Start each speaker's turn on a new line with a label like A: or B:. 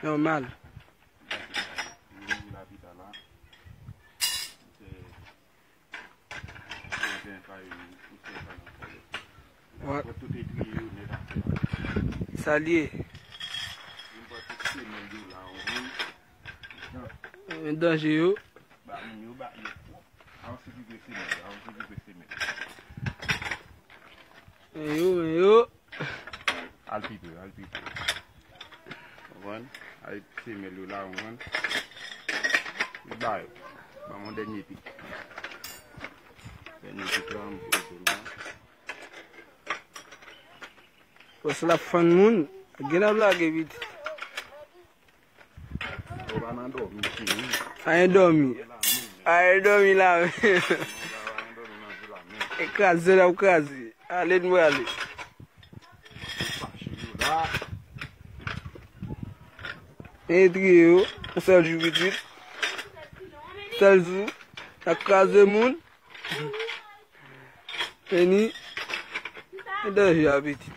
A: Normal. Ouais. Salier. Danger. Yo.
B: Alpipe. One, I see me lula one. Bye. Vamos de nipi.
A: What's la fun moon? Get up like it. I don't la. E kazi la ukazi. Ale nwale. E triyo, sel jubitit. Sel zou, a kaze moun. Eni, e deje abiti.